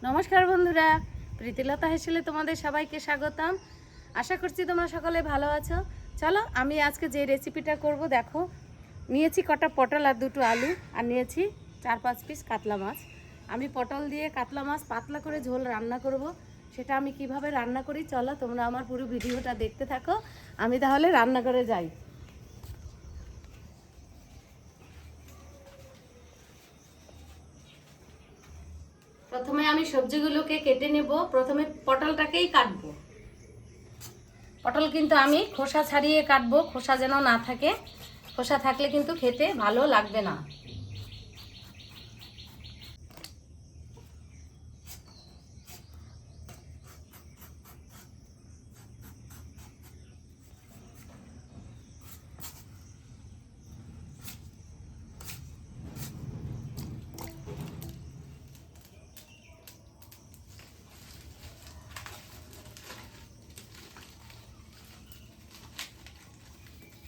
নমস্কার বন্ধুরা, প্রীতিলতা হেসেলে তোমাদের সবাইকে স্বাগতম। আশা করছি তোমরা সকলে ভালো আছো। চলো আমি আজকে যে রেসিপিটা করব দেখো। নিয়েছি কটা পটল আর দুটো আলু, আর নিয়েছি 4-5 পিস কাতলা মাছ। আমি পটল দিয়ে কাতলা মাছ পাতলা করে ঝোল রান্না করব। সেটা আমি কিভাবে রান্না করি চলো তোমরা আমার পুরো ভিডিওটা দেখতে থাকো। আমি তাহলে রান্না করে যাই। প্রথমে আমি সবজিগুলোকে কেটে নেব। প্রথমে পটলটাকেই কাটবো। পটল কিন্তু আমি খোসা ছাড়িয়ে কাটবো, খোসা যেন না থাকে। খোসা থাকলে কিন্তু খেতে ভালো লাগবে না।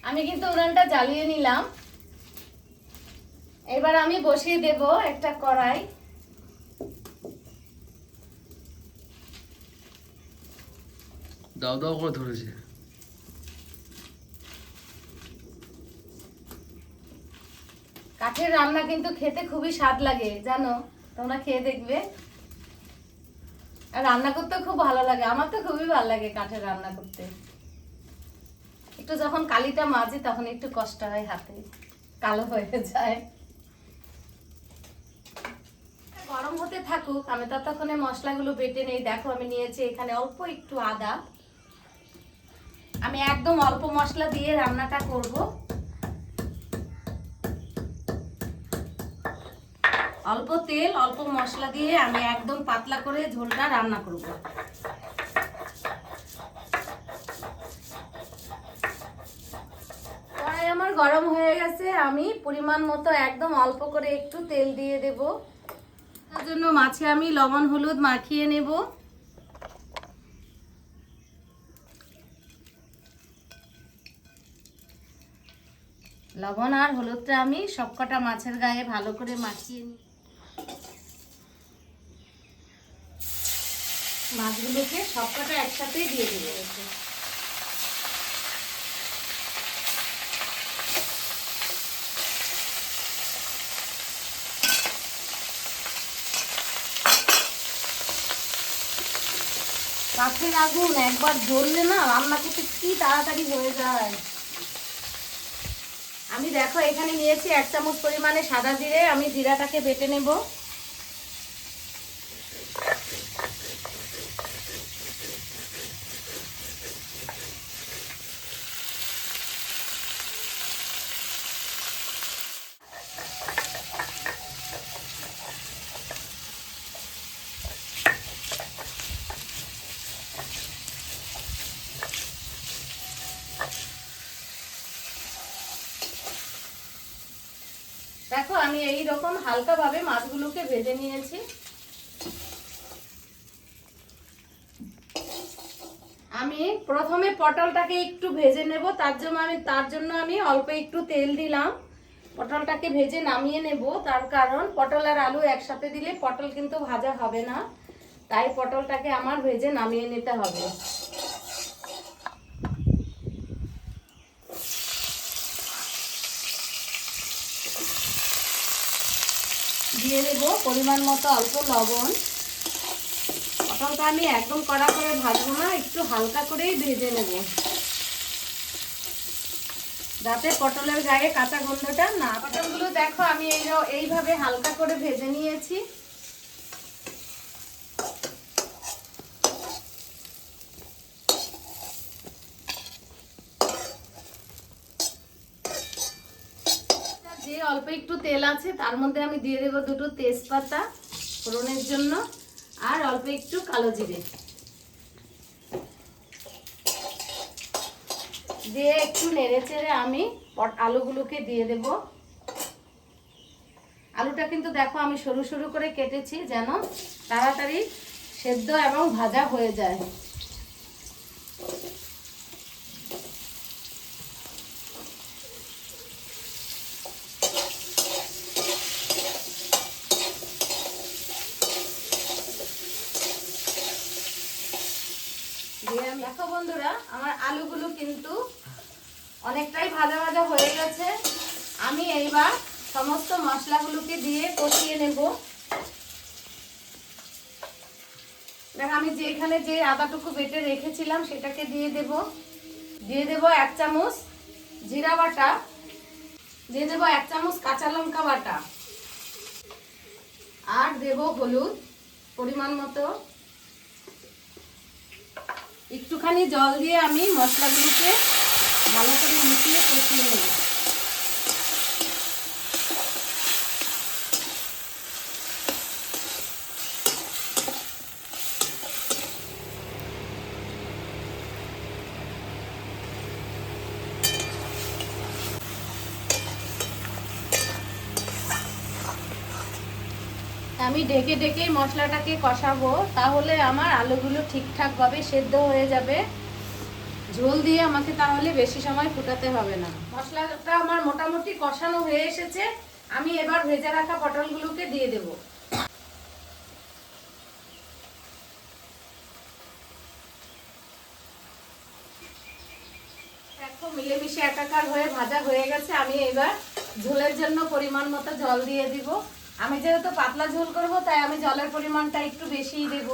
আমি কিন্তু উনানটা জ্বালিয়ে নিলাম। এবার আমি বসিয়ে দেব একটা কড়াই। দাও দাও করে ধরেছে। কাঠের রান্না কিন্তু খেতে খুবই স্বাদ লাগে জানো, তোমরা খেয়ে দেখবে। আর রান্না করতে খুব ভালো লাগে, আমার তো খুবই ভালো লাগে কাঠের রান্না করতে। একটু যখন কালিটা মাজি তখন একটু কষ্ট হয়, হাতে কালো হয়ে যায়। গরম হতে থাকুক, আমি ততক্ষণে মশলাগুলো বেটে নেই। দেখো আমি নিয়েছি এখানে অল্প একটু আদা। আমি একদম অল্প মশলা দিয়ে রান্নাটা করব। অল্প তেল অল্প মশলা দিয়ে আমি একদম পাতলা করে ঝোলটা রান্না করব। কড়াই আমার গরম হয়ে গেছে। আমি পরিমাণ মতো একদম অল্প করে একটু তেল দিয়ে দেব। তার জন্য মাছে আমি লবণ হলুদ মাখিয়ে নেব। লবণ আর হলুদটা আমি সবকটা মাছের গায়ে ভালো করে মাখিয়ে নিই। মাছগুলোকে সবকটা একসাথেই দিয়ে দেবো। কাঠের আগুন একবার জ্বললে না রান্না করতে কি তাড়াতাড়ি হয়ে যায়। আমি দেখো এখানে নিয়েছি 1 চামচ পরিমাণে সাদা জিরে। আমি জিরাটাকে বেটে নেব। দেখো আমি এই রকম হালকা ভাবে মাছগুলোকে ভেজে নিয়েছি। আমি প্রথমে পটলটাকে একটু ভেজে নেব। তার জন্য আমি অল্প একটু তেল দিলাম। পটলটাকে ভেজে নামিয়ে নেব। তার কারণ পটল আর আলু একসাথে দিলে পটল কিন্তু ভাজা হবে না, তাই পটলটাকে আমার ভেজে নামিয়ে নিতে হবে। দিয়ে দেবো পরিমাণ মতো অল্প লবণ। পটলটা আমি একদম কড়া করে ভাজবো না, একটু হালকা করেই ভেজে নেব, যাতে পটলের গায়ে কাঁচা গন্ধটা না। পটলগুলো দেখো আমি এইভাবে হালকা করে ভেজে নিয়েছি। যে অল্প একটু তেল আছে তার মধ্যে আমি দিয়ে দেবো 2টো তেজপাতা ফোড়নের জন্য, আর অল্প একটু কালো জিরে দিয়ে একটু নেড়ে চেড়ে আমি আলুগুলোকে দিয়ে দেব। আলুটা কিন্তু দেখো আমি সরু সরু করে কেটেছি যেন তাড়াতাড়ি সেদ্ধ এবং ভাজা হয়ে যায়। দিয়ে আমি দেখো বন্ধুরা আমার আলুগুলো কিন্তু অনেকটাই ভাজা ভাজা হয়ে গেছে। আমি এইবার সমস্ত মশলাগুলোকে দিয়ে কষিয়ে নেব। দেখো আমি যেখানে যে আদাটুকু বেটে রেখেছিলাম সেটাকে দিয়ে দেব। দিয়ে দেব 1 চামচ জিরা বাটা, দিয়ে দেব 1 চামচ কাঁচা লঙ্কা বাটা, আর দেব হলুদ পরিমাণ মতো। একটুখানি জল দিয়ে আমি মশলাগুলোকে ভালো করে মিশিয়ে কষিয়ে নেব। আমি ঢেকে ঢেকে মশলাটাকে কষাবো, তাহলে আমার আলুগুলো ঠিকঠাকভাবে সেদ্ধ হয়ে যাবে। ঝোল দিয়ে আমাকে তাহলে বেশি সময় ফুটাতে হবে না। মশলাটা আমার মোটামুটি কষানো হয়ে এসেছে। আমি এবার ভেজে রাখা পটলগুলোকে দিয়ে দেব। দেখো মিলেমিশে একাকার হয়ে ভাজা হয়ে গেছে। আমি এবার ঝোলের জন্য পরিমাণ মতো জল দিয়ে দিব। আমি যেহেতু পাতলা ঝোল করব তাই আমি জলের পরিমাণটা একটু বেশিই দেব।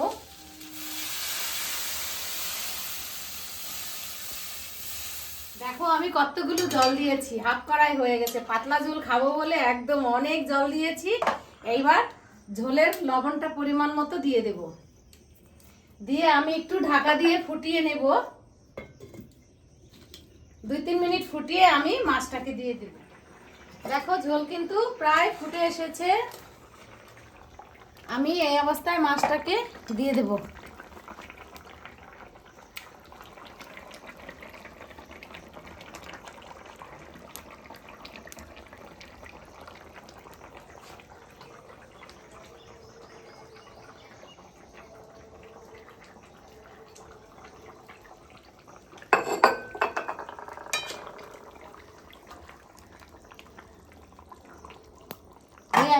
দেখো আমি কতগুলো জল দিয়েছি, হাফ কড়াই হয়ে গেছে। পাতলা ঝোল খাবো বলে একদম অনেক জল দিয়েছি। এইবার ঝোলের লবণটা পরিমাণ মতো দিয়ে দেব। দিয়ে আমি একটু ঢাকা দিয়ে ফুটিয়ে নেব। 2-3 মিনিট ফুটিয়ে আমি মাছটাকে দিয়ে দেব। দেখো ঝোল কিন্তু প্রায় ফুটে এসেছে। আমি এই অবস্থায় মাছটাকে দিয়ে দেব।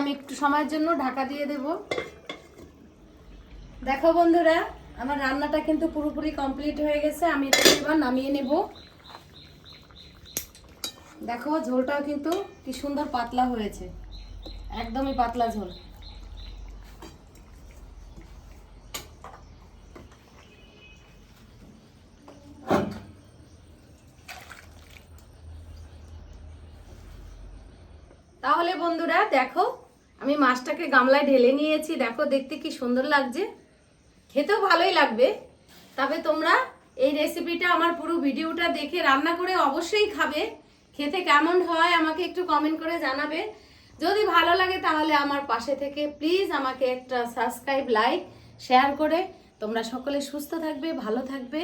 আমি একটু সময়ের জন্য ঢাকা দিয়ে দেব। দেখো বন্ধুরা আমার রান্নাটা কিন্তু পুরোপুরি কমপ্লিট হয়ে গেছে। আমি এটা এবার নামিয়ে নেব। দেখো ঝোলটাও কিন্তু কি সুন্দর পাতলা হয়েছে, একদমই পাতলা ঝোল। তাহলে বন্ধুরা দেখো আমি মাছটাকে গামলায় ঢেলে নিয়েছি। দেখো দেখতে কি সুন্দর লাগছে, খেতেও ভালোই লাগবে। তবে তোমরা এই রেসিপিটা আমার পুরো ভিডিওটা দেখে রান্না করে অবশ্যই খাবে। খেতে কেমন হয় আমাকে একটু কমেন্ট করে জানাবে। যদি ভালো লাগে তাহলে আমার পাশে থেকে প্লিজ আমাকে একটা সাবস্ক্রাইব, লাইক, শেয়ার করে তোমরা সকলে সুস্থ থাকবে, ভালো থাকবে।